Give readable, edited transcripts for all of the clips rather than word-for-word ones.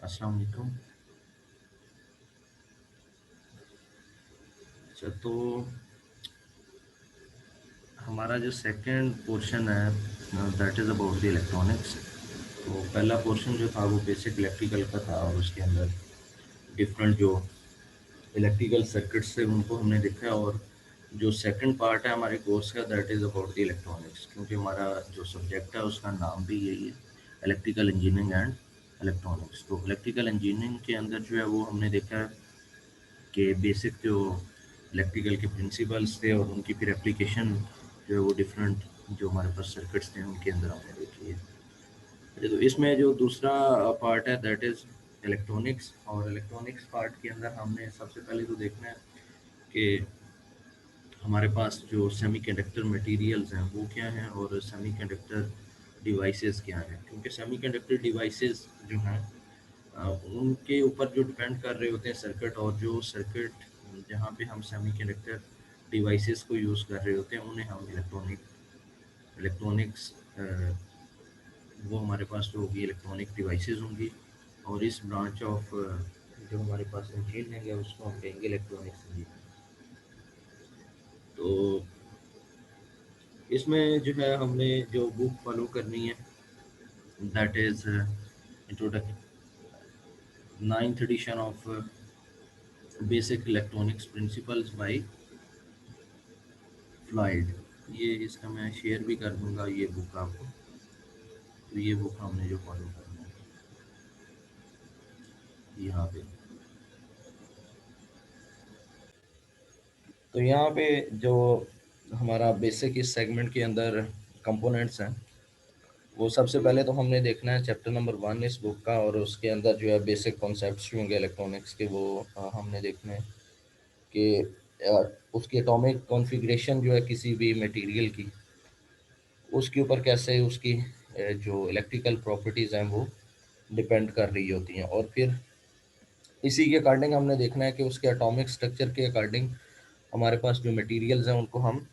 अस्सलाम वालेकुम। अच्छा, तो हमारा जो सेकंड पोर्शन है that is about the electronics. तो पहला पोर्शन जो था वो बेसिक इलेक्ट्रिकल का था और उसके अंदर डिफरेंट जो इलेक्ट्रिकल सर्किट्स थे उनको हमने देखा। और जो सेकंड पार्ट है हमारे कोर्स का that is about the electronics, क्योंकि हमारा जो सब्जेक्ट है उसका नाम भी यही है, इलेक्ट्रिकल इंजीनियरिंग एंड इलेक्ट्रॉनिक्स। तो इलेक्ट्रिकल इंजीनियरिंग के अंदर जो है वो हमने देखा कि बेसिक जो इलेक्ट्रिकल के प्रिंसिपल्स थे और उनकी फिर एप्लीकेशन जो है वो डिफरेंट जो हमारे पास सर्किट्स थे उनके अंदर हमने देखी है। तो इसमें जो दूसरा पार्ट है दैट इज़ इलेक्ट्रॉनिक्स। और इलेक्ट्रॉनिक्स पार्ट के अंदर हमने सबसे पहले तो देखना है कि हमारे पास जो सेमीकंडक्टर मटेरियल्स हैं वो क्या हैं और सेमीकंडक्टर डिवाइसेस क्या हैं, क्योंकि सेमीकंडक्टर डिवाइसेस जो हैं उनके ऊपर जो डिपेंड कर रहे होते हैं सर्किट, और जो सर्किट जहाँ पे हम सेमीकंडक्टर डिवाइसेस को यूज़ कर रहे होते हैं उन्हें हम इलेक्ट्रॉनिक्स वो हमारे पास जो होगी इलेक्ट्रॉनिक डिवाइसेस होंगी। और इस ब्रांच ऑफ जो हमारे पास इंजीनियरिंग है उसको हम कहेंगे इलेक्ट्रॉनिक्स इंजीनियरिंग। तो इसमें जो है हमने जो बुक फॉलो करनी है that is introduction, ninth edition of basic electronics principles by Floyd. ये इसका मैं शेयर भी कर दूंगा ये बुक आपको। तो ये बुक हमने जो फॉलो करना है यहाँ पे, तो यहाँ पे जो हमारा बेसिक इस सेगमेंट के अंदर कंपोनेंट्स हैं वो सबसे पहले तो हमने देखना है चैप्टर नंबर 1 इस बुक का, और उसके अंदर जो है बेसिक कॉन्सेप्ट्स जो होंगे इलेक्ट्रॉनिक्स के वो हमने देखने हैं कि उसकी एटॉमिक कॉन्फ़िगरेशन जो है किसी भी मटेरियल की उसके ऊपर कैसे उसकी जो इलेक्ट्रिकल प्रॉपर्टीज़ हैं वो डिपेंड कर रही होती हैं। और फिर इसी के अकॉर्डिंग हमने देखना है कि उसके एटॉमिक स्ट्रक्चर के अकॉर्डिंग हमारे पास जो मटेरियल्स हैं उनको हम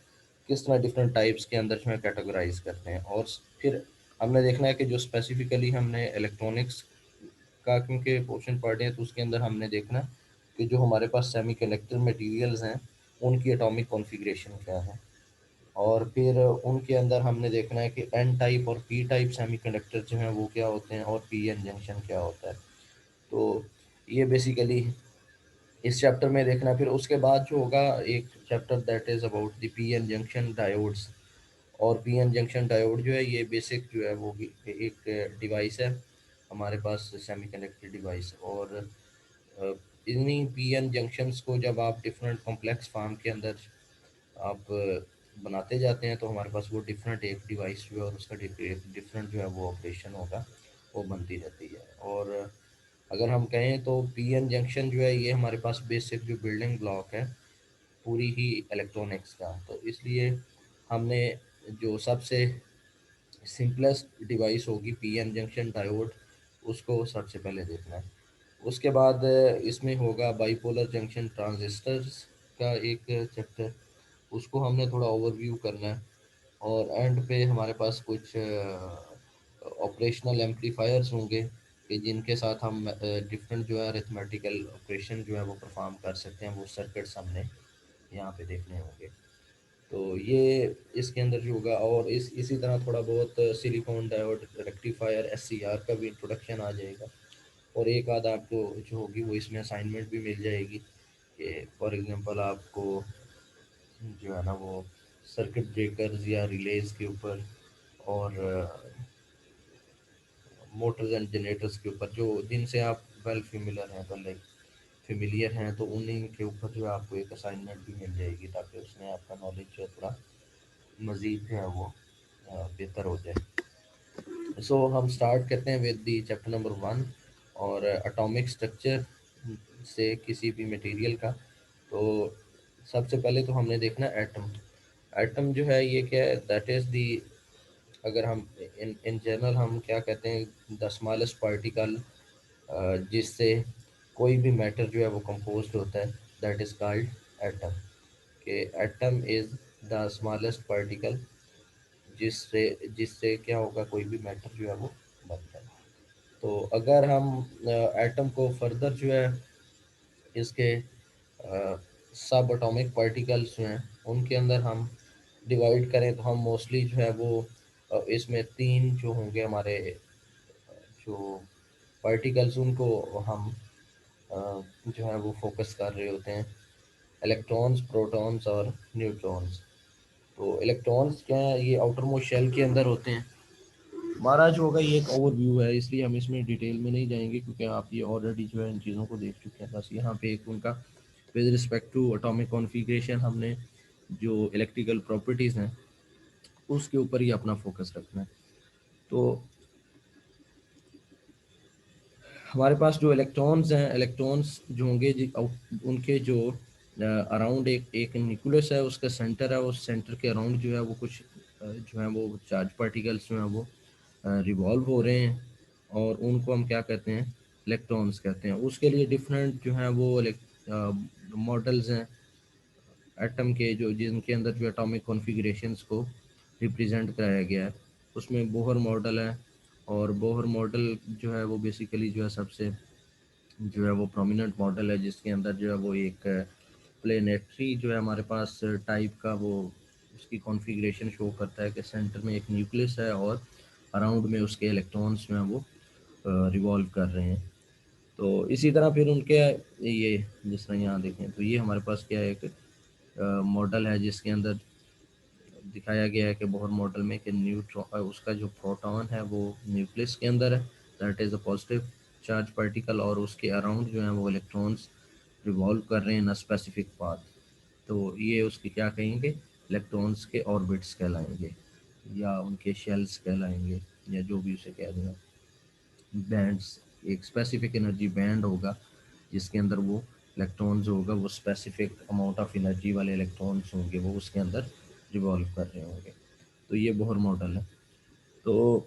किस तरह डिफरेंट टाइप्स के अंदर जो है कैटेगराइज करते हैं। और फिर हमने देखना है कि जो स्पेसिफिकली हमने इलेक्ट्रॉनिक्स का क्योंकि पोर्शन पढ़े हैं तो उसके अंदर हमने देखना कि जो हमारे पास सेमीकंडक्टर मटेरियल्स हैं उनकी एटॉमिक कॉन्फ़िगरेशन क्या है। और फिर उनके अंदर हमने देखना है कि एन टाइप और पी टाइप सेमीकंडक्टर जो हैं वो क्या होते हैं और पी एन जंक्शन क्या होता है। तो ये बेसिकली इस चैप्टर में देखना। फिर उसके बाद जो होगा एक chapter that is about the P N junction diodes. और पी एन जंक्शन डायोड जो है ये बेसिक जो है वो एक डिवाइस है हमारे पास सेमीकंडक्टर डिवाइस। और अ, इन्हीं पी एन जंक्शंस को जब आप डिफरेंट कॉम्प्लेक्स फार्म के अंदर आप बनाते जाते हैं तो हमारे पास वो डिफरेंट एक डिवाइस जो है और उसका डिफरेंट जो है वो ऑपरेशन होगा वो बनती रहती है। और अगर हम कहें तो पी एन जंक्शन जो है ये हमारे पास बेसिक जो बिल्डिंग ब्लॉक है पूरी ही इलेक्ट्रॉनिक्स का। तो इसलिए हमने जो सबसे सिंपलेस्ट डिवाइस होगी पी एन जंक्शन डायोड उसको सबसे पहले देखना है। उसके बाद इसमें होगा बाइपोलर जंक्शन ट्रांजिस्टर्स का एक चैप्टर, उसको हमने थोड़ा ओवरव्यू करना है। और एंड पे हमारे पास कुछ ऑपरेशनल एम्पलीफायर्स होंगे कि जिनके साथ हम डिफरेंट जो है अरिथमेटिकल ऑपरेशन जो है वो परफॉर्म कर सकते हैं, वो सर्किट्स हमने यहाँ पे देखने होंगे। तो ये इसके अंदर जो होगा। और इसी तरह थोड़ा बहुत silicon diode rectifier S C R का भी इंट्रोडक्शन आ जाएगा। और एक आध आपको जो होगी वो इसमें असाइनमेंट भी मिल जाएगी कि फॉर एग्जांपल आपको जो है ना वो सर्किट ब्रेकर्स या रिलेज के ऊपर और मोटर्स एंड जनरेटर्स के ऊपर जो जिनसे आप वेल फेमिलियर हैं तो उन्हीं के ऊपर जो है आपको एक असाइनमेंट भी मिल जाएगी ताकि उसमें आपका नॉलेज जो है थोड़ा मज़ीद जो है वो बेहतर हो जाए। सो हम स्टार्ट करते हैं विद दी चैप्टर नंबर 1 और एटॉमिक स्ट्रक्चर से किसी भी मटेरियल का। तो सबसे पहले तो हमने देखना एटम। एटम जो है ये क्या है दैट इज़ दी, अगर हम इन जनरल हम क्या कहते हैं द स्मॉलेस्ट पार्टिकल जिससे कोई भी मैटर जो है वो कंपोज्ड होता है दैट इज़ कॉल्ड एटम। कि atom is the smallest particle जिससे जिससे क्या होगा कोई भी मैटर जो है वो बनता है। तो अगर हम एटम को फर्दर जो है इसके सब एटॉमिक पार्टिकल्स जो हैं उनके अंदर हम डिवाइड करें तो हम मोस्टली जो है वो इसमें तीन जो होंगे हमारे जो पार्टिकल्स उनको हम जो है वो फोकस कर रहे होते हैं, इलेक्ट्रॉन्स, प्रोटॉन्स और न्यूट्रॉन्स। तो इलेक्ट्रॉन्स क्या है, ये आउटर मोस्ट शेल के अंदर होते हैं। हमारा जो होगा ये एक ओवरव्यू है, इसलिए हम इसमें डिटेल में नहीं जाएंगे क्योंकि आप ये ऑलरेडी जो है इन चीज़ों को देख चुके हैं। बस यहाँ पे एक उनका with respect to atomic configuration हमने जो इलेक्ट्रिकल प्रॉपर्टीज़ हैं उसके ऊपर ही अपना फोकस रखना है। तो हमारे पास जो इलेक्ट्रॉन्स हैं, इलेक्ट्रॉन्स जो होंगे उनके जो अराउंड एक एक न्यूक्लियस है, उसका सेंटर है, उस सेंटर के अराउंड जो है वो कुछ जो है वो चार्ज पार्टिकल्स जो हैं वो रिवॉल्व हो रहे हैं और उनको हम क्या कहते हैं, इलेक्ट्रॉन्स कहते हैं। उसके लिए डिफरेंट जो हैं वो मॉडल्स हैं एटम के, जो जिनके अंदर जो एटॉमिक कॉन्फ़िगरेशंस को रिप्रेजेंट कराया गया है। उसमें बोहर मॉडल है और बोहर मॉडल जो है वो बेसिकली जो है सबसे जो है वो प्रोमिनेंट मॉडल है, जिसके अंदर जो है वो एक प्लेनेटरी जो है हमारे पास टाइप का वो उसकी कॉन्फ़िगरेशन शो करता है कि सेंटर में एक न्यूक्लियस है और अराउंड में उसके इलेक्ट्रॉन्स जो हैं वो रिवॉल्व कर रहे हैं। तो इसी तरह फिर उनके ये जिस तरह यहाँ देखें तो ये हमारे पास क्या है, एक मॉडल है जिसके अंदर दिखाया गया है कि बोहर मॉडल में कि न्यूट्रॉन उसका जो प्रोटॉन है वो न्यूक्लियस के अंदर है, that is a positive charge particle, और उसके अराउंड जो है वो इलेक्ट्रॉन्स रिवॉल्व कर रहे हैं इन अ स्पेसिफिक पाथ। तो ये उसके क्या कहेंगे, इलेक्ट्रॉन्स के ऑर्बिट्स कहलाएंगे या उनके शेल्स कहलाएंगे या जो भी उसे कह दें। बैंड्स, एक स्पेसिफिक एनर्जी बैंड होगा जिसके अंदर वो इलेक्ट्रॉन्स होगा, वो स्पेसिफिक अमाउंट ऑफ एनर्जी वाले इलेक्ट्रॉन्स होंगे वो उसके अंदर रिवॉल्व कर रहे होंगे। तो ये बोहर मॉडल है। तो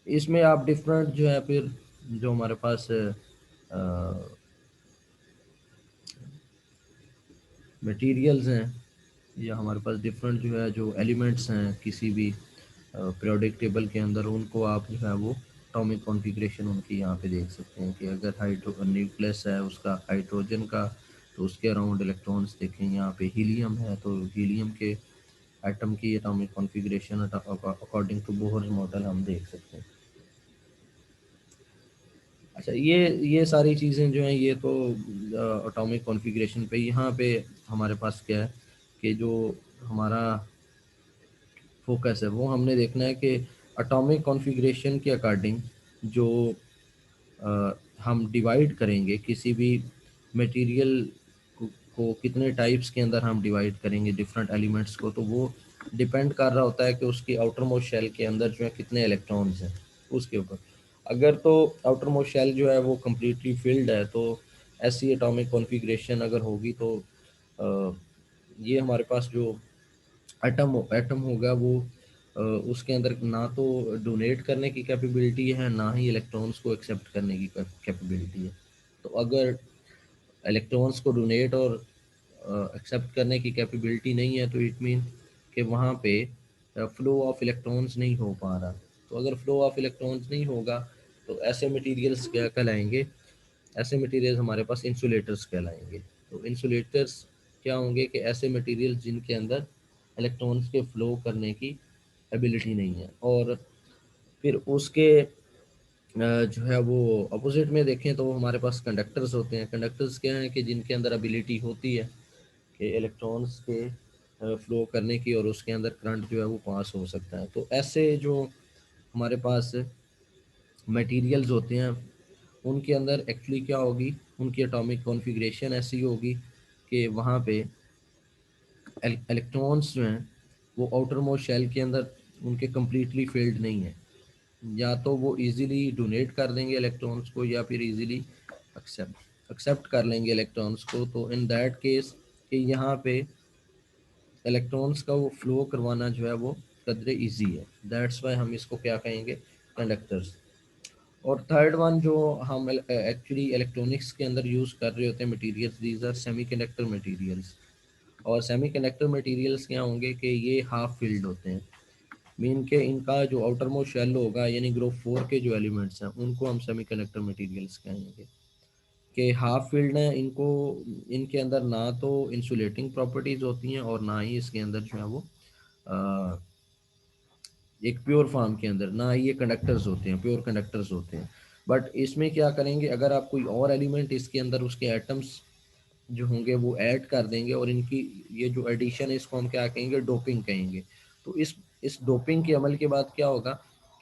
इसमें आप डिफरेंट जो है फिर जो हमारे पास मटेरियल्स हैं या हमारे पास डिफरेंट जो है जो एलिमेंट्स हैं किसी भी पीरियोडिक टेबल के अंदर, उनको आप जो है वो एटॉमिक कॉन्फ़िगरेशन उनकी यहाँ पे देख सकते हैं कि अगर हाइड्रो न्यूक्लियस है उसका हाइड्रोजन का, तो उसके अराउंड इलेक्ट्रॉन्स देखें। यहाँ पे हीलियम है तो हीलियम के एटम की atomic configuration according to Bohr model हम देख सकते हैं। अच्छा, ये सारी चीज़ें जो हैं ये तो एटॉमिक कॉन्फ़िगरेशन पे। यहाँ पे हमारे पास क्या है कि जो हमारा फोकस है वो हमने देखना है कि एटॉमिक कॉन्फ़िगरेशन के अकॉर्डिंग जो हम डिवाइड करेंगे किसी भी मटेरियल को कितने टाइप्स के अंदर हम डिवाइड करेंगे डिफरेंट एलिमेंट्स को, तो वो डिपेंड कर रहा होता है कि उसकी आउटर मोस्ट शेल के अंदर जो है कितने इलेक्ट्रॉन्स हैं उसके ऊपर। अगर तो आउटर मोस्ट शेल जो है वो कम्प्लीटली फिल्ड है तो ऐसी एटॉमिक कॉन्फ़िगरेशन अगर होगी तो अ, ये हमारे पास जो एटम होगा वो उसके अंदर ना तो डोनेट करने की कैपेबिलिटी है, ना ही इलेक्ट्रॉन्स को एक्सेप्ट करने की कैपेबिलिटी है। तो अगर इलेक्ट्रॉन्स को डोनेट और एक्सेप्ट करने की कैपेबिलिटी नहीं है तो इट मीन कि वहाँ पे फ्लो ऑफ इलेक्ट्रॉन्स नहीं हो पा रहा। तो अगर फ्लो ऑफ इलेक्ट्रॉन्स नहीं होगा तो ऐसे मटेरियल्स क्या कहलाएंगे, ऐसे मटेरियल्स हमारे पास इंसुलेटर्स कहलाएंगे। तो इंसुलेटर्स क्या होंगे कि ऐसे मटेरियल्स जिनके अंदर इलेक्ट्रॉन्स के फ्लो करने की एबिलिटी नहीं है। और फिर उसके जो है वो अपोजिट में देखें तो हमारे पास कंडक्टर्स होते हैं। कंडक्टर्स क्या हैं कि जिनके अंदर एबिलिटी होती है कि इलेक्ट्रॉन्स के फ्लो करने की और उसके अंदर करंट जो है वो पास हो सकता है। तो ऐसे जो हमारे पास मटेरियल्स होते हैं उनके अंदर एक्चुअली क्या होगी, उनकी एटॉमिक कॉन्फ़िगरेशन ऐसी होगी कि वहाँ पे इलेक्ट्रॉन्स जो हैं वो आउटर मोस्ट शेल के अंदर उनके कम्प्लीटली फील्ड नहीं है। या तो वो इजीली डोनेट कर देंगे इलेक्ट्रॉन्स को या फिर इजीली एक्सेप्ट एक्सेप्ट कर लेंगे इलेक्ट्रॉन्स को। तो इन दैट केस कि यहाँ पे इलेक्ट्रॉन्स का वो फ्लो करवाना जो है वो कदरे इजी है, दैट्स वाई हम इसको क्या कहेंगे, कंडक्टर्स। और थर्ड वन जो हम एक्चुअली इलेक्ट्रॉनिक्स के अंदर यूज़ कर रहे होते हैं materials, these are semiconductor materials. और सेमीकंडक्टर मटेरियल्स क्या होंगे कि ये हाफ फील्ड होते हैं। मीन के इनका जो आउटर मोस्ट शेल होगा यानी ग्रुप 4 के जो एलिमेंट्स हैं उनको हम सेमीकंडक्टर मटेरियल्स कहेंगे। कि हाफ फील्ड हैं इनको, इनके अंदर ना तो इंसुलेटिंग प्रॉपर्टीज होती हैं और ना ही इसके अंदर जो है वो एक प्योर फॉर्म के अंदर ना ही ये कंडक्टर्स होते हैं, प्योर कंडक्टर्स होते हैं। बट इसमें क्या करेंगे, अगर आप कोई और एलिमेंट इसके अंदर उसके एटम्स जो होंगे वो ऐड कर देंगे और इनकी ये जो एडिशन है इसको हम क्या कहेंगे, डोपिंग कहेंगे। तो इस डोपिंग के अमल के बाद क्या होगा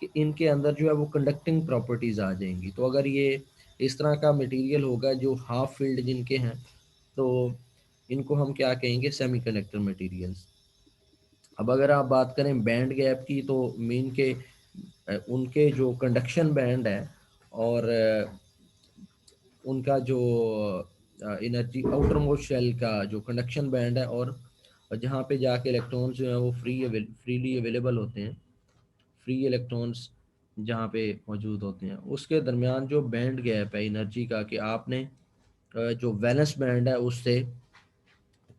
कि इनके अंदर जो है वो कंडक्टिंग प्रॉपर्टीज आ जाएंगी। तो अगर ये इस तरह का मटेरियल होगा जो हाफ फील्ड जिनके हैं, तो इनको हम क्या कहेंगे, सेमीकंडक्टर मटेरियल्स। अब अगर आप बात करें बैंड गैप की, तो मीन के उनके जो कंडक्शन बैंड है और उनका जो एनर्जी आउटर मोस्ट शेल का जो कंडक्शन बैंड है और जहाँ पे जाके इलेक्ट्रॉन्स जो है वो फ्रीली अवेलेबल होते हैं, फ्री इलेक्ट्रॉन्स जहाँ पे मौजूद होते हैं, उसके दरमियान जो बैंड गैप है एनर्जी का, कि आपने जो वैलेंस बैंड है उससे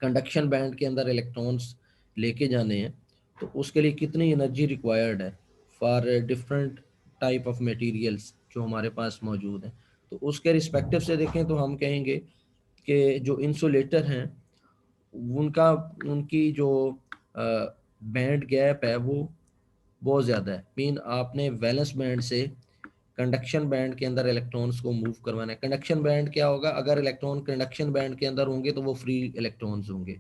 कंडक्शन बैंड के अंदर इलेक्ट्रॉन्स लेके जाने हैं, तो उसके लिए कितनी एनर्जी रिक्वायर्ड है for different type of materials जो हमारे पास मौजूद हैं। तो उसके रिस्पेक्टिव से देखें तो हम कहेंगे कि जो इंसुलेटर हैं उनका, उनकी जो बैंड गैप है वो बहुत ज़्यादा है। मीन आपने वैलेंस बैंड से कंडक्शन बैंड के अंदर इलेक्ट्रॉन्स को मूव करवाना है। कंडक्शन बैंड क्या होगा, अगर इलेक्ट्रॉन कंडक्शन बैंड के अंदर होंगे तो वो फ्री इलेक्ट्रॉन्स होंगे,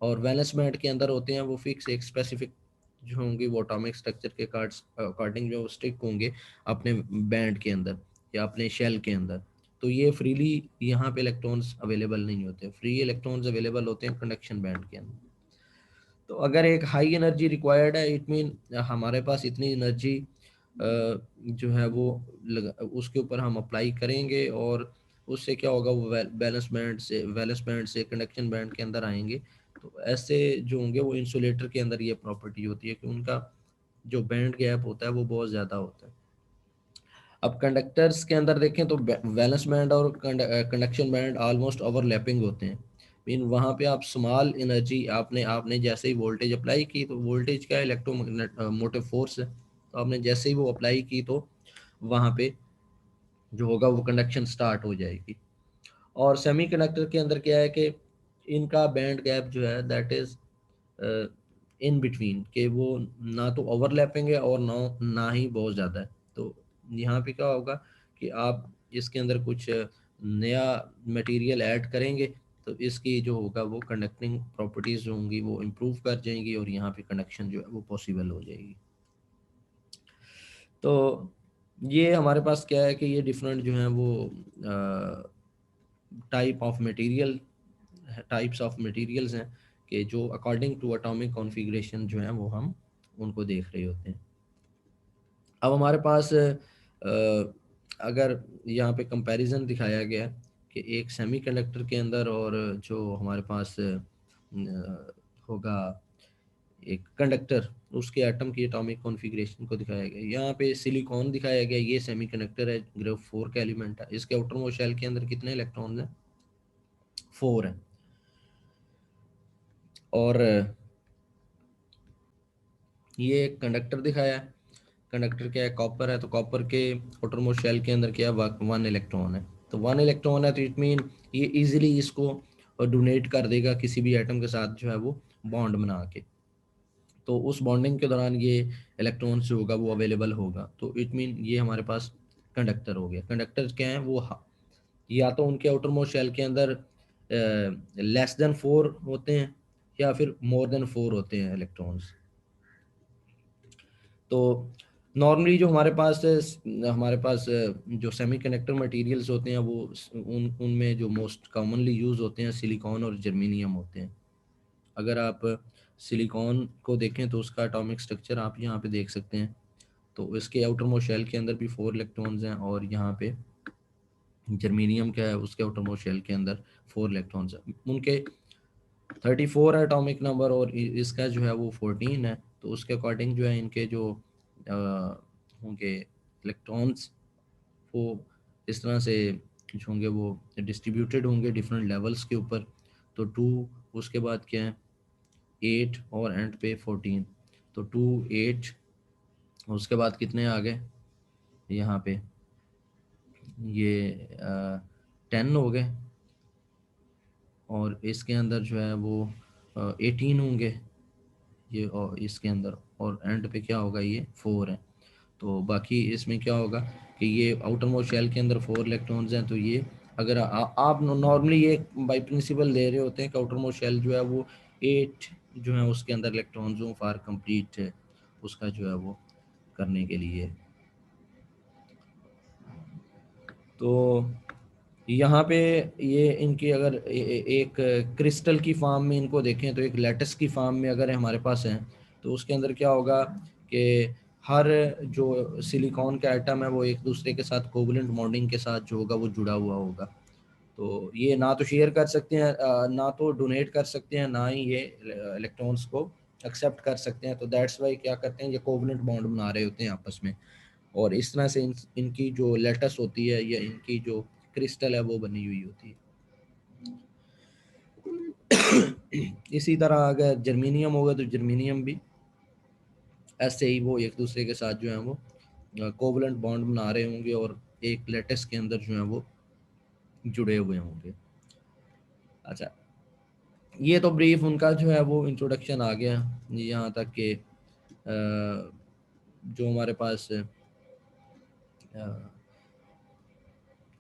और वैलेंस बैंड के अंदर होते हैं वो फिक्स एक स्पेसिफिक जो होंगे वो एटॉमिक स्ट्रक्चर के कार्ड्स अकॉर्डिंग जो स्टिक होंगे अपने बैंड के अंदर या अपने शेल के अंदर। तो ये फ्रीली यहाँ पे इलेक्ट्रॉन्स अवेलेबल नहीं होते, फ्री इलेक्ट्रॉन्स अवेलेबल होते हैं कंडक्शन बैंड के अंदर। तो अगर एक हाई एनर्जी रिक्वायर्ड है, इट मीन हमारे पास इतनी एनर्जी जो है वो उसके ऊपर हम अप्लाई करेंगे और उससे क्या होगा, वो बैलेंस बैंड से कंडक्शन बैंड के अंदर आएंगे। तो ऐसे जो होंगे वो इंसुलेटर के अंदर ये प्रॉपर्टी होती है कि उनका जो बैंड गैप होता है वो बहुत ज़्यादा होता है। अब कंडक्टर्स के अंदर देखें तो वैलेंस बैंड और कंडक्शन बैंड ऑलमोस्ट ओवरलैपिंग होते हैं। मीन वहाँ पे आप स्मॉल एनर्जी, आपने आपने जैसे ही वोल्टेज अप्लाई की, तो वोल्टेज क्या इलेक्ट्रोमोटिव फोर्स है, तो आपने जैसे ही वो अप्लाई की तो वहाँ पे जो होगा वो कंडक्शन स्टार्ट हो जाएगी। और सेमीकंडक्टर के अंदर क्या है कि इनका बैंड गैप जो है दैट इज इन बिटवीन, के वो ना तो ओवरलैपिंग है और ना ही बहुत ज़्यादा है। तो यहाँ पे क्या होगा कि आप इसके अंदर कुछ नया मटेरियल ऐड करेंगे तो इसकी जो होगा वो कंडक्टिंग प्रॉपर्टीज जो होंगी वो इम्प्रूव कर जाएंगी और यहाँ पे कंडक्शन जो है वो पॉसिबल हो जाएगी। तो ये हमारे पास क्या है कि ये डिफरेंट जो हैं वो type of material types of materials हैं कि जो अकॉर्डिंग टू एटॉमिक कॉन्फ़िगरेशन जो है वो हम उनको देख रहे होते हैं। अब हमारे पास अगर यहाँ पे कंपैरिजन दिखाया गया है कि एक सेमीकंडक्टर के अंदर और जो हमारे पास होगा एक कंडक्टर, उसके एटम की एटॉमिक कॉन्फ़िगरेशन को दिखाया गया। यहाँ पे सिलिकॉन दिखाया गया, ये सेमीकंडक्टर है, ग्रुप 4 का एलिमेंट है। इसके आउटर मोस्ट शेल के अंदर कितने इलेक्ट्रॉन्स हैं, 4 हैं। और ये एक कंडक्टर दिखाया है, कंडक्टर क्या है, कॉपर है, तो कॉपर के आउटर मोस्ट शेल के अंदर क्या है, 1 इलेक्ट्रॉन है। तो 1 इलेक्ट्रॉन है तो इट मीन ये इजीली इसको डोनेट कर देगा किसी भी एटम के साथ जो है वो बॉन्ड बना के। तो उस बॉन्डिंग के दौरान ये इलेक्ट्रॉन जो होगा वो अवेलेबल होगा। तो इट मीन ये हमारे पास कंडक्टर हो गया। कंडक्टर क्या है वो या तो उनके आउटर मोस्ट शेल के अंदर लेस देन 4 होते हैं या फिर मोर देन 4 होते हैं इलेक्ट्रॉन्स। तो नॉर्मली जो हमारे पास जो सेमीकंडक्टर मटेरियल्स होते हैं वो उनमें जो मोस्ट कॉमनली यूज़ होते हैं सिलिकॉन और जर्मेनियम होते हैं। अगर आप सिलिकॉन को देखें तो उसका एटॉमिक स्ट्रक्चर आप यहाँ पे देख सकते हैं। तो इसके आउटर मोस्ट शेल के अंदर भी 4 इलेक्ट्रॉन्स हैं और यहाँ पे जर्मेनियम क्या है उसके आउटर मोस्ट शेल के अंदर 4 इलेक्ट्रॉन्स हैं। उनके 34 है एटॉमिक नंबर और इसका जो है वो 14 है। तो उसके अकॉर्डिंग जो है इनके जो होंगे इलेक्ट्रॉन्स वो इस तरह से जो होंगे वो डिस्ट्रीब्यूटेड होंगे डिफरेंट लेवल्स के ऊपर। तो 2, उसके बाद क्या है 8 और एंड पे 14। तो 2 8, उसके बाद कितने आ गए यहाँ पे, ये 10 हो गए, और इसके अंदर जो है वो 18 होंगे ये, और इसके अंदर, और एंड पे क्या होगा, ये 4 है। तो बाकी इसमें क्या होगा कि ये आउटर मोस्ट शेल के अंदर 4 इलेक्ट्रॉन्स हैं, तो ये अगर आप नॉर्मली ये बाई प्रिंसिपल ले रहे होते हैं कि आउटर मोस्ट शेल जो है वो 8 जो है उसके अंदर इलेक्ट्रॉन्स हो फॉर कंप्लीट है उसका जो है वो करने के लिए। तो यहाँ पे ये इनकी अगर एक क्रिस्टल की फॉर्म में इनको देखें, तो एक लैटिस की फॉर्म में अगर हमारे पास है, तो उसके अंदर क्या होगा कि हर जो सिलिकॉन का एटम है वो एक दूसरे के साथ कोवलेंट बॉन्डिंग के साथ जो होगा वो जुड़ा हुआ होगा। तो ये ना तो शेयर कर सकते हैं, ना तो डोनेट कर सकते हैं, ना ही ये इलेक्ट्रॉन्स को एक्सेप्ट कर सकते हैं। तो दैट्स वाई क्या करते हैं, ये कोवलेंट बॉन्ड बना रहे होते हैं आपस में, और इस तरह से इनकी जो लेटस होती है या इनकी जो क्रिस्टल है वो बनी हुई होती है। इसी तरह अगर जर्मीनियम होगा तो जर्मीनियम भी ऐसे ही वो एक दूसरे के साथ जो है वो कोवलेंट बॉन्ड बना रहे होंगे और एक लेटेस के अंदर जो है वो जुड़े हुए होंगे। अच्छा, ये तो ब्रीफ उनका जो है वो इंट्रोडक्शन आ गया यहाँ तक कि जो हमारे पास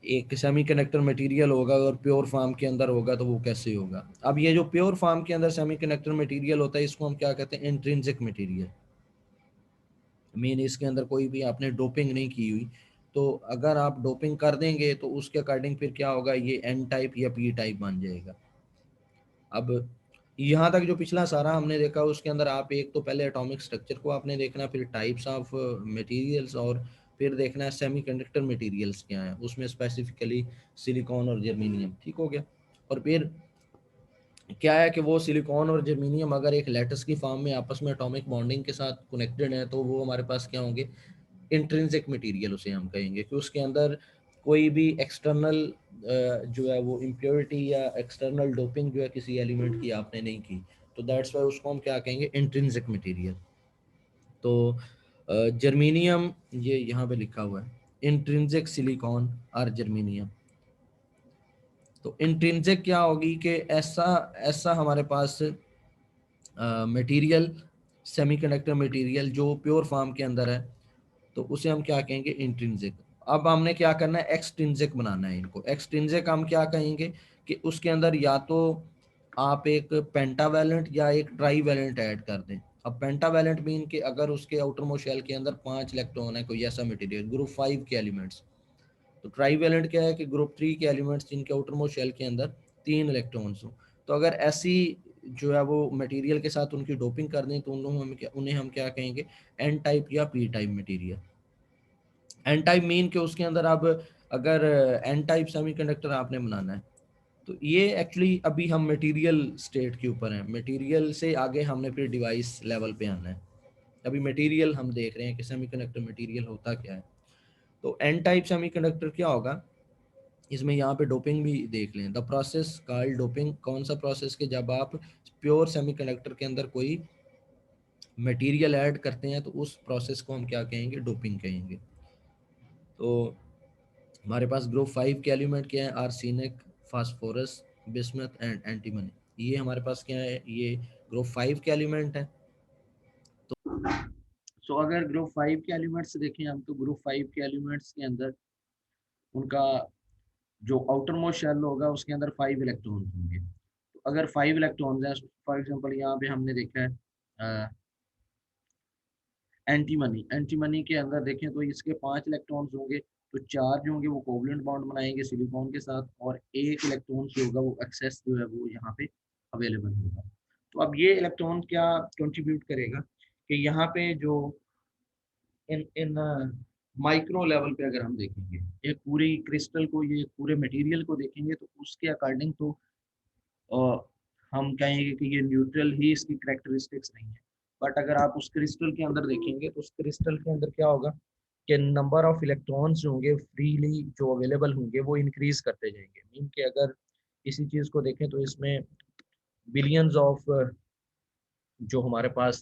एक सेमीकंडक्टर मटेरियल होगा अगर प्योर फॉर्म के अंदर होगा तो वो कैसे होगा। अब ये जो प्योर फॉर्म के अंदर सेमीकंडक्टर मटेरियल होता है इसको हम क्या कहते हैं, इंट्रिंसिक मटेरियल। मीन इसके अंदर कोई भी आपने डोपिंग नहीं की हुई, तो अगर आप डोपिंग कर देंगे तो उसके अकॉर्डिंग फिर क्या होगा, ये एन टाइप या पी टाइप बन जाएगा। अब यहाँ तक जो पिछला सारा हमने देखा उसके अंदर आप एक तो पहले एटॉमिक स्ट्रक्चर को आपने देखना, फिर टाइप्स ऑफ मटेरियल्स, और फिर देखना है सेमीकंडक्टर मटेरियल्स क्या है, उसमें स्पेसिफिकली सिलिकॉन और जर्मेनियम। ठीक हो गया। और फिर क्या है कि वो सिलिकॉन और जर्मेनियम अगर एक लैटिस की फॉर्म में आपस में एटॉमिक बॉन्डिंग के साथ कनेक्टेड है तो वो हमारे पास क्या होंगे, इंट्रिंसिक मटेरियल उसे हम कहेंगे, कि उसके अंदर कोई भी एक्सटर्नल जो है वो इम्प्योरिटी या एक्सटर्नल डोपिंग जो है किसी एलिमेंट की आपने नहीं की, तो दैट्स वाई उसको हम क्या कहेंगे, इंट्रिंसिक मटेरियल। तो जर्मेनियम ये यहाँ पे लिखा हुआ है, इंट्रिंसिक सिलिकॉन और जर्मेनियम। तो इंट्रिंसिक क्या होगी कि ऐसा ऐसा हमारे पास मटेरियल, सेमीकंडक्टर मटेरियल जो प्योर फॉर्म के अंदर है, तो उसे हम क्या कहेंगे, इंट्रिंसिक। अब हमने क्या करना है, एक्सट्रिंसिक बनाना है इनको। एक्सट्रिंसिक हम क्या कहेंगे कि उसके अंदर या तो आप एक पेंटावैलेंट या एक ट्राईवैलेंट ऐड कर दें। अब पेंटावैलेंट मीन कि अगर उसके आउटर मोस्ट शेल के अंदर 5 इलेक्ट्रॉन है, कोई ऐसा मटेरियल ग्रुप 5 के एलिमेंट्स। तो ट्राईवैलेंट क्या है कि ग्रुप 3 के एलिमेंट्स जिनके आउटर मोस्ट शेल के अंदर 3 इलेक्ट्रॉन्स हो। तो अगर ऐसी जो है वो मटेरियल के साथ उनकी डोपिंग कर दें तो उन्हें हम क्या कहेंगे, एन टाइप या P type material. N type mean के उसके अंदर अब अगर एन टाइप सेमीकंडक्टर आपने बनाना है, तो ये एक्चुअली अभी हम मटेरियल स्टेट के ऊपर हैं, मटेरियल से आगे हमने फिर डिवाइस लेवल पे आना है। अभी मटेरियल हम देख रहे हैं कि सेमीकंडक्टर मटेरियल होता क्या है। तो एन टाइप सेमीकंडक्टर क्या होगा, इसमें यहाँ पे डोपिंग भी देख लें। द प्रोसेस कॉल्ड डोपिंग, कौन सा प्रोसेस के जब आप प्योर सेमीकंडक्टर के अंदर कोई मटेरियल ऐड करते हैं तो उस प्रोसेस को हम क्या कहेंगे, डोपिंग कहेंगे। तो हमारे पास ग्रुप 5 के एलिमेंट क्या है, arsenic, phosphorus, bismuth and antimony. ये हमारे पास क्या है, ये ग्रुप 5 के एलिमेंट है। तो अगर ग्रुप 5 के एलिमेंट्स देखें हम, तो ग्रुप 5 के एलिमेंट्स के अंदर उनका जो आउटर मोस्ट शेल होगा उसके अंदर 5 इलेक्ट्रॉन होंगे। तो अगर 5 इलेक्ट्रॉन है, फॉर एग्जांपल यहाँ पे हमने देखा है एंटीमनी, एंटीमनी के अंदर देखें तो इसके 5 इलेक्ट्रॉन्स होंगे, तो 4 जो होंगे वो कोवलेंट बॉन्ड बनाएंगे सिलिकॉन के साथ, और एक इलेक्ट्रॉन जो होगा वो एक्सेस जो है वो यहाँ पे अवेलेबल होगा। तो अब ये इलेक्ट्रॉन क्या कंट्रीब्यूट करेगा कि यहाँ पे जो इन इन माइक्रो लेवल पे अगर हम देखेंगे एक पूरी क्रिस्टल को, ये पूरे मटेरियल को देखेंगे, तो उसके अकॉर्डिंग तो हम कहेंगे कि ये न्यूट्रल ही इसकी करेक्टरिस्टिक्स नहीं है। बट अगर आप उस क्रिस्टल के अंदर देखेंगे तो उस क्रिस्टल के अंदर क्या होगा कि नंबर ऑफ इलेक्ट्रॉन्स जो होंगे फ्रीली जो अवेलेबल होंगे वो इंक्रीज करते जाएंगे। मीन कि अगर इसी चीज को देखें तो इसमें बिलियंस ऑफ जो हमारे पास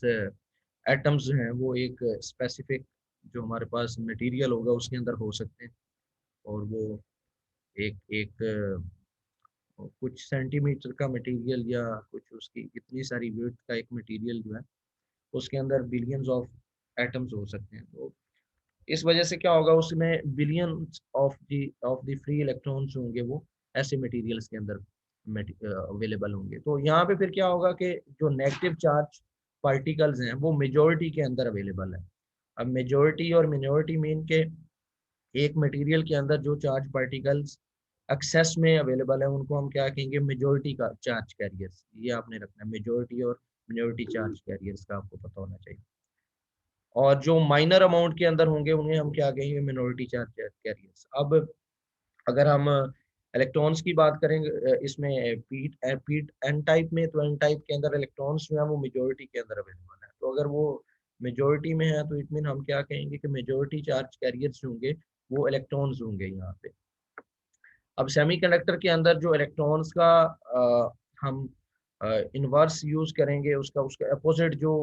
एटम्स जो हैं वो एक स्पेसिफिक जो हमारे पास मटेरियल होगा उसके अंदर हो सकते हैं, और वो एक एक कुछ सेंटीमीटर का मटेरियल या कुछ उसकी इतनी सारी वेट का एक मटेरियल जो है उसके अंदर बिलियंस ऑफ एटम्स हो सकते हैं। तो इस वजह से क्या होगा, उसमें billions of the free electrons होंगे, वो ऐसे मटेरियल्स के अंदर अवेलेबल होंगे। तो यहाँ पे फिर क्या होगा कि जो नेगेटिव चार्ज पार्टिकल्स हैं वो मेजोरिटी के अंदर अवेलेबल है। अब मेजोरिटी और मिनोरिटी मीन के एक मटेरियल के अंदर जो चार्ज पार्टिकल्स एक्सेस में अवेलेबल है उनको हम क्या कहेंगे, मेजोरिटी का चार्ज कैरियर्स। ये आपने रखना है, मेजोरिटी और मिनोरिटी चार्ज कैरियर्स का आपको पता होना चाहिए। और जो माइनर अमाउंट के अंदर होंगे उन्हें हम क्या कहेंगे, मिनोरिटी चार्ज कैरियर्स। अब अगर हम इलेक्ट्रॉन्स की बात करेंगे इसमें पी पी एन टाइप में, तो एन टाइप के अंदर इलेक्ट्रॉन्स जो है वो मेजोरिटी के अंदर अवेलेबल है। तो अगर वो मेजोरिटी में है तो इट मीन हम क्या कहेंगे कि मेजोरिटी चार्ज कैरियर्स होंगे वो इलेक्ट्रॉन्स होंगे यहाँ पे। अब सेमीकंडक्टर के अंदर जो इलेक्ट्रॉन्स का हम इनवर्स यूज करेंगे, उसका उसका अपोजिट जो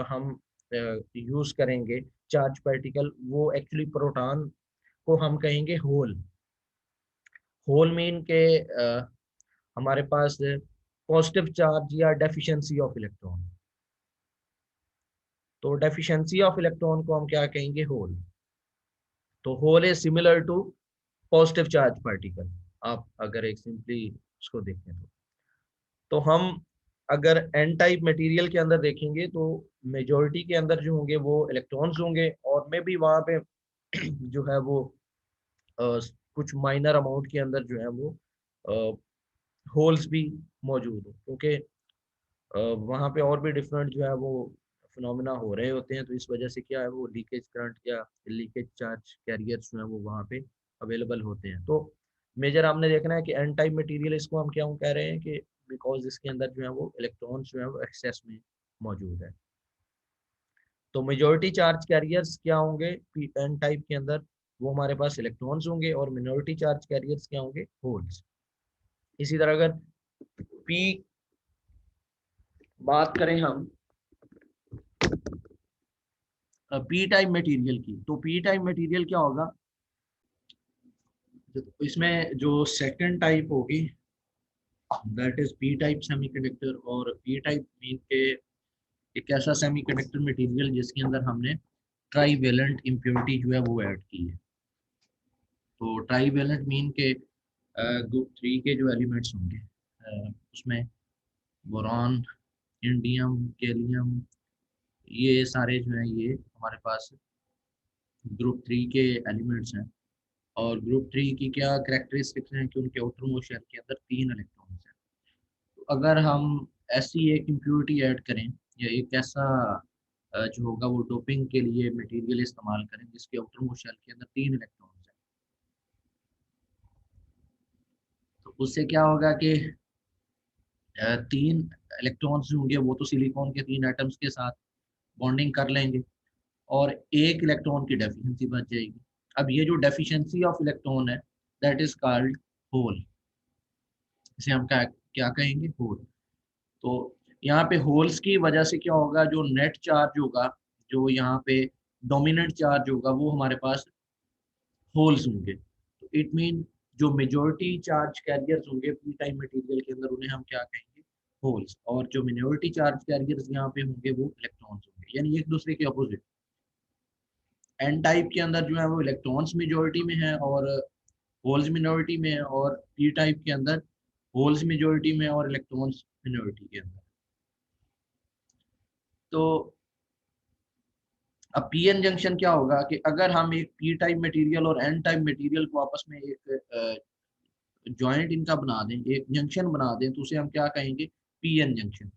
हम यूज करेंगे चार्ज पार्टिकल, वो एक्चुअली प्रोटॉन को हम कहेंगे होल। होल मीन के हमारे पास पॉजिटिव चार्ज या डेफिशिएंसी ऑफ इलेक्ट्रॉन। तो डेफिशिएंसी ऑफ इलेक्ट्रॉन को हम क्या कहेंगे, होल। तो hole is similar to positive charge particle. आप अगर एक सिंपली उसको देखें तो हम अगर एन टाइप मटेरियल के अंदर देखेंगे तो मेजोरिटी के अंदर जो होंगे वो इलेक्ट्रॉन्स होंगे, और मे भी वहाँ पे जो है वो कुछ माइनर अमाउंट के अंदर जो है वो होल्स भी मौजूद हो, क्योंकि वहाँ पे और भी डिफरेंट जो है वो फिनोमिना हो रहे होते हैं। तो इस वजह से क्या है, वो लीकेज करंट या लीकेज चार्ज कैरियर्स जो है वो वहाँ पे अवेलेबल होते हैं। तो मेजर आपने देखना है कि एन टाइप मटेरियल, इसको हम क्या कह रहे हैं कि बिकॉज इसके अंदर जो है वो इलेक्ट्रॉन्स जो है वो एक्सेस में मौजूद है। तो मेजोरिटी चार्ज कैरियर्स क्या होंगे एन टाइप के अंदर, वो हमारे पास इलेक्ट्रॉन्स होंगे, और मिनोरिटी चार्ज कैरियर्स क्या होंगे, होल्स। इसी तरह अगर पी बात करें हम पी टाइप मटेरियल की, तो पी टाइप मटेरियल क्या होगा, इसमें जो सेकंड टाइप होगी that is P type semiconductor. और पी टाइप मीन के एक ऐसा सेमीकंडक्टर मटेरियल जिसके अंदर हमने ट्राईवेलेंट इम्प्योरिटी जो है वो ऐड की है। तो ट्राईवेलेंट मीन के ग्रुप 3 के जो एलिमेंट्स होंगे उसमें बोरॉन, इंडियम, गैलियम, ये सारे जो है ये हमारे पास ग्रुप 3 के एलिमेंट्स हैं। और ग्रुप 3 की क्या करेक्टरिस्टिक्स हैं कि उनके आउटर मोस्ट शेल के अंदर 3 इलेक्ट्रॉन्स हैं। तो अगर हम ऐसी एक इम्प्योरिटी ऐड करें या एक ऐसा जो होगा वो डोपिंग के लिए मटेरियल इस्तेमाल करें जिसके आउटर मोस्ट शेल के अंदर 3 इलेक्ट्रॉन्स हैं, तो उससे क्या होगा कि 3 इलेक्ट्रॉन्स जो होंगे वो तो सिलिकॉन के 3 एटम्स के साथ बॉन्डिंग कर लेंगे, और एक इलेक्ट्रॉन की डेफिशिएंसी बच जाएगी। अब ये जो डेफिशिएंसी ऑफ इलेक्ट्रॉन है दैट इज कॉल्ड होल। इसे हम क्या क्या कहेंगे, होल। तो यहाँ पे होल्स की वजह से क्या होगा, जो नेट चार्ज होगा, जो यहाँ पे डोमिनेंट चार्ज होगा वो हमारे पास होल्स होंगे। तो इट मीन जो मेजोरिटी चार्ज कैरियर्स होंगे पी टाइप मटेरियल के अंदर उन्हें हम क्या कहेंगे, होल्स। और जो मिनोरिटी चार्ज कैरियर्स यहाँ पे होंगे वो इलेक्ट्रॉन्स होंगे, यानी एक दूसरे के अपोजिट। एन टाइप के अंदर जो है वो इलेक्ट्रॉन्स मेजोरिटी में है और होल्स मिनोरिटी में है, और पी टाइप के अंदर होल्स मेजोरिटी में और इलेक्ट्रॉन्स मिनोरिटी के अंदर। तो अब पी एन जंक्शन क्या होगा कि अगर हम एक पी टाइप मटेरियल और एन टाइप मटेरियल को आपस में एक जॉइंट इनका बना दें, एक जंक्शन बना दें, तो उसे हम क्या कहेंगे, पी एन जंक्शन।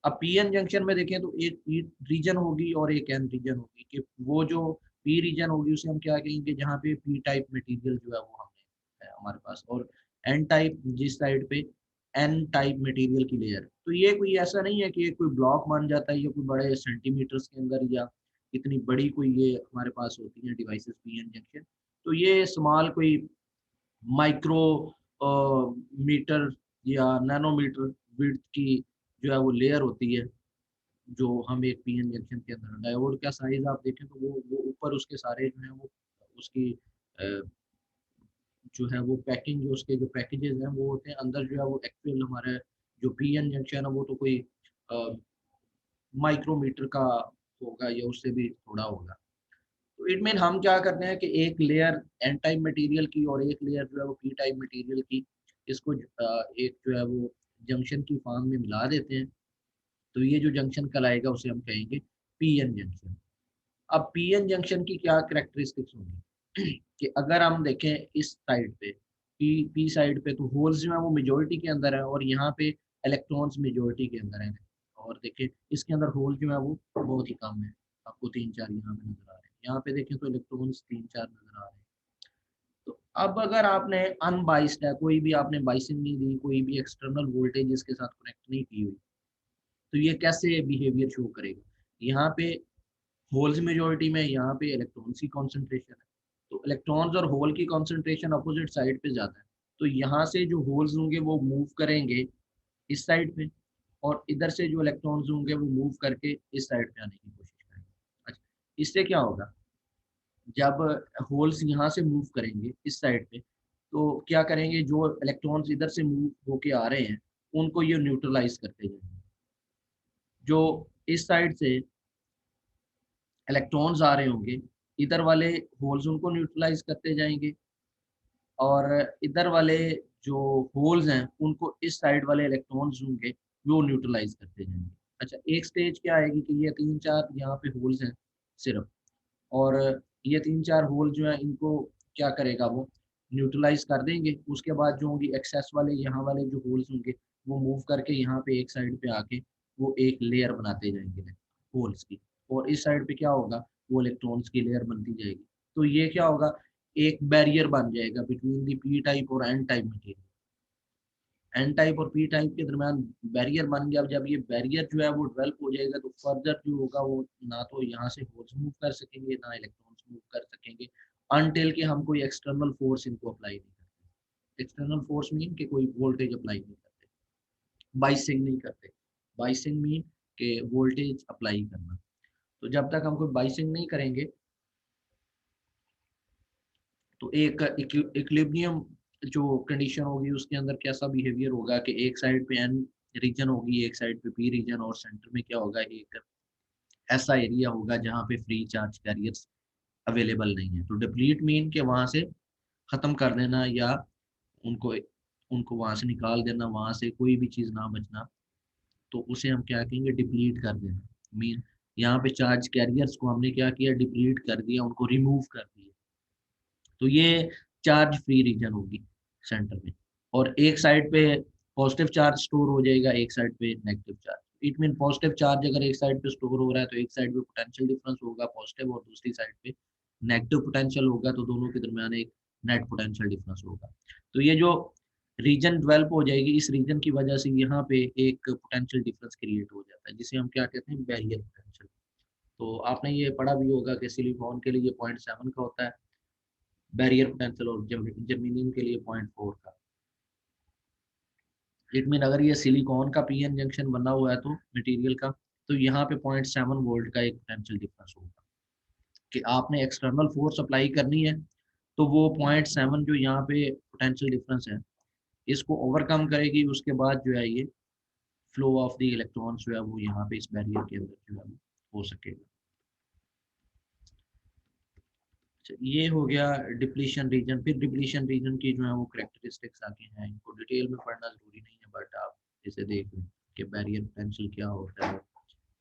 अब पी एन जंक्शन में देखें तो एक पी रीजन होगी और एक एन रीजन होगी, कि वो जो पी रीजन होगी उसे हम क्या कहेंगे, जहाँ पे पी टाइप मटेरियल जो है वो हमने है हमारे पास, और एन टाइप जिस साइड पे एन टाइप मटेरियल की लेयर। तो ये कोई ऐसा नहीं है कि ये कोई ब्लॉक बन जाता है, ये कोई बड़े सेंटीमीटर्स के अंदर या इतनी बड़ी कोई ये हमारे पास होती है डिवाइसेस पी एन जंक्शन। तो ये स्मॉल कोई माइक्रो मीटर या नैनोमीटर विड्थ की जो है वो लेयर होती है, जो हम एक पीएन जंक्शन के अंदर, डायोड का साइज आप देखें तो वो ऊपर उसके सारे जो है वो उसकी जो है वो पैकिंग, जो उसके जो पैकेजेस हैं वो होते हैं, अंदर जो है वो एक्चुअल हमारा जो पीएन जंक्शन है वो तो कोई माइक्रोमीटर का होगा या उससे भी थोड़ा होगा। तो इट मीन हम क्या करते हैं कि एक लेयर एन टाइप मटेरियल की और एक लेयर जो है वो पी टाइप मटेरियल की, इसको एक जो है वो जंक्शन की फॉर्म में मिला देते हैं। तो ये जो जंक्शन कहलाएगा उसे हम कहेंगे पीएन जंक्शन। अब पीएन जंक्शन की क्या करेक्टरिस्टिक्स होंगी कि अगर हम देखें इस साइड पे, पी साइड पे, तो होल्स जो है वो मेजोरिटी के अंदर है और यहाँ पे इलेक्ट्रॉन्स मेजोरिटी के अंदर है। और देखें इसके अंदर होल जो है वो बहुत ही कम है, आपको 3-4 यहाँ पे नजर आ रहे हैं, यहाँ पे देखें तो इलेक्ट्रॉन्स 3-4 नजर आ रहे हैं। तो अब अगर आपने अनबाइस्ड है, कोई भी आपने बाइसिंग नहीं दी, कोई भी एक्सटर्नल वोल्टेज इसके साथ कनेक्ट नहीं की हुई, तो ये कैसे बिहेवियर शो करेगा? यहाँ पे होल्स मेजोरिटी में, यहाँ पे इलेक्ट्रॉन्स की कॉन्सेंट्रेशन है, तो इलेक्ट्रॉन्स और होल की कॉन्सेंट्रेशन अपोजिट साइड पे ज्यादा है, तो यहाँ से जो होल्स होंगे वो मूव करेंगे इस साइड पे, और इधर से जो इलेक्ट्रॉन्स होंगे वो मूव करके इस साइड पे आने की कोशिश करेंगे। अच्छा, इससे क्या होगा? जब होल्स यहाँ से मूव करेंगे इस साइड पे, तो क्या करेंगे, जो इलेक्ट्रॉन्स इधर से मूव होके आ रहे हैं उनको ये न्यूट्रलाइज करते जाएंगे। जो इस साइड से इलेक्ट्रॉन्स आ रहे होंगे, इधर वाले होल्स उनको न्यूट्रलाइज करते जाएंगे, और इधर वाले जो होल्स हैं उनको इस साइड वाले इलेक्ट्रॉन्स होंगे वो न्यूट्रलाइज करते जाएंगे। अच्छा, एक स्टेज क्या आएगी कि ये 3-4 यहाँ पे होल्स हैं सिर्फ, और ये 3-4 होल जो है इनको क्या करेगा, वो न्यूट्रलाइज कर देंगे। उसके बाद जो होंगी एक्सेस वाले, यहाँ वाले जो होल्स होंगे वो मूव करके यहाँ पे एक साइड पे आके वो एक लेयर बनाते जाएंगे होल्स की, और इस साइड पे क्या होगा, वो इलेक्ट्रॉन्स की लेयर बनती जाएगी। तो ये क्या होगा, एक बैरियर बन जाएगा बिटवीन दी पी टाइप और N type material. N type और पी टाइप के दरमियान बैरियर बन गया। अब जब ये बैरियर जो है वो डेवलप हो जाएगा तो फर्दर जो होगा वो ना तो यहाँ से होल्स मूव कर सकेंगे ना इलेक्ट्रॉन्स मूव कर सकेंगे, अनटिल कि हम कोई एक्सटर्नल फोर्स इनको अप्लाई नहीं करते। एक्सटर्नल फोर्स मीन कि कोई वोल्टेज अप्लाई नहीं करते, बाइसिंग नहीं करते। बाइसिंग मीन के वोल्टेज अप्लाई करना। तो जब तक हम कोई बाइसिंग नहीं करेंगे तो एक इक्विलिब्रियम जो कंडीशन होगी उसके अंदर कैसा बिहेवियर होगा कि एक साइड पे एन रीजन होगी, एक साइड पे पी रीजन, और सेंटर में क्या होगा, एक ऐसा एरिया होगा जहाँ पे फ्री चार्ज कैरियर्स अवेलेबल नहीं है। तो डिप्लीट मीन के वहां से खत्म कर देना, या उनको उनको वहां से निकाल देना, वहां से कोई भी चीज ना बचना, तो उसे हम क्या कहेंगे, डिप्लीट कर देना। मीन यहाँ पे चार्ज कैरियर्स को हमने क्या किया, डिप्लीट कर दिया, उनको रिमूव कर दिया। तो ये चार्ज फ्री रीजन होगी सेंटर में, और एक साइड पे पॉजिटिव चार्ज स्टोर हो जाएगा, एक साइड पे negative charge. It mean positive charge अगर एक साइड पे स्टोर हो रहा है तो एक साइड पे पोटेंशियल डिफरेंस होगा पॉजिटिव, और दूसरी साइड पे नेगेटिव पोटेंशियल होगा, तो दोनों के दरमियान एक नेट पोटेंशियल डिफरेंस होगा। तो ये जो रीजन डेवलप हो जाएगी, इस रीजन की वजह से यहाँ पे एक पोटेंशियल डिफरेंस क्रिएट हो जाता है जिसे हम क्या कहते हैं, बैरियर पोटेंशियल। तो आपने ये पढ़ा भी होगा कि सिलिकॉन के लिए 0.7 का होता है बैरियर पोटेंशियल, और जर्मेनियम के लिए 0.4 का। इट मीन अगर ये सिलिकॉन का पीएन जंक्शन बना हुआ है तो मटेरियल का, तो यहाँ पे 0.7 वोल्ट का एक पोटेंशियल डिफरेंस होगा कि आपने एक्सटर्नल फोर्स अप्लाई करनी है, तो वो 0.7 जो यहाँ पे पोटेंशियल डिफरेंस है इसको ओवरकम करेगी, उसके बाद जो है ये फ्लो ऑफ द इलेक्ट्रॉन्स जो है वो यहाँ पे इस बैरियर के अंदर जो है हो सकेगा। ये हो गया डिप्लीशन रीजन। फिर डिप्लीशन रीजन की जो है वो करेक्टरिस्टिक्स आगे हैं, इनको डिटेल में पढ़ना जरूरी नहीं है, बट आप इसे देख लें कि बैरियर पोटेंशियल क्या होता है,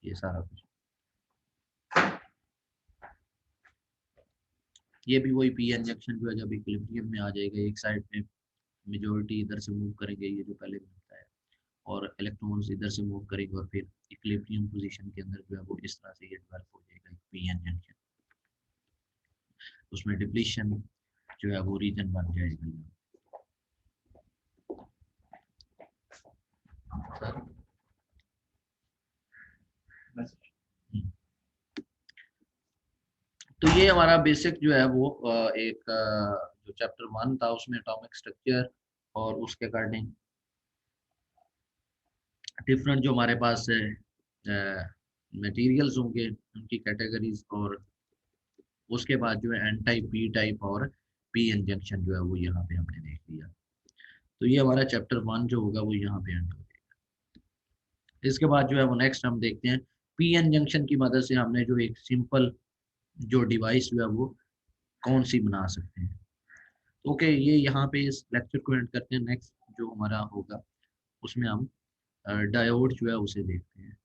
ये सारा कुछ। ये भी वही पी इंजेक्शन जो है जब इक्विलिब्रियम में आ जाएगा, एक साइड में मेजोरिटी इधर से मूव करेंगे, ये जो पहले मिलता है, और इलेक्ट्रॉन्स इधर से मूव करेंगे, और फिर इक्विलिब्रियम पोजीशन के अंदर जो है वो इस तरह से ये डेवलप हो जाएगा पी जंक्शन। उसमें डिप्लीशन जो है वो रीजन बन जाएगा। तो ये हमारा बेसिक जो है वो एक जो चैप्टर 1 था उसमें एटॉमिक स्ट्रक्चर और उसके अकॉर्डिंग डिफरेंट जो हमारे पास है मटेरियल्स होंगे, उनकी कैटेगरीज, और उसके बाद जो है एन टाइप, पी टाइप और पी एन जंक्शन जो है वो यहाँ पे हमने देख लिया। तो ये हमारा चैप्टर 1 जो होगा वो यहाँ पे एंड हो जाएगा। इसके बाद जो है वो नेक्स्ट हम देखते हैं पी एन जंक्शन की मदद से हमने जो एक सिंपल जो डिवाइस जो है वो कौन सी बना सकते हैं। ओके, ये यहाँ पे इस लेक्चर को एंड करते हैं। नेक्स्ट जो हमारा होगा उसमें हम डायोड जो है उसे देखते हैं।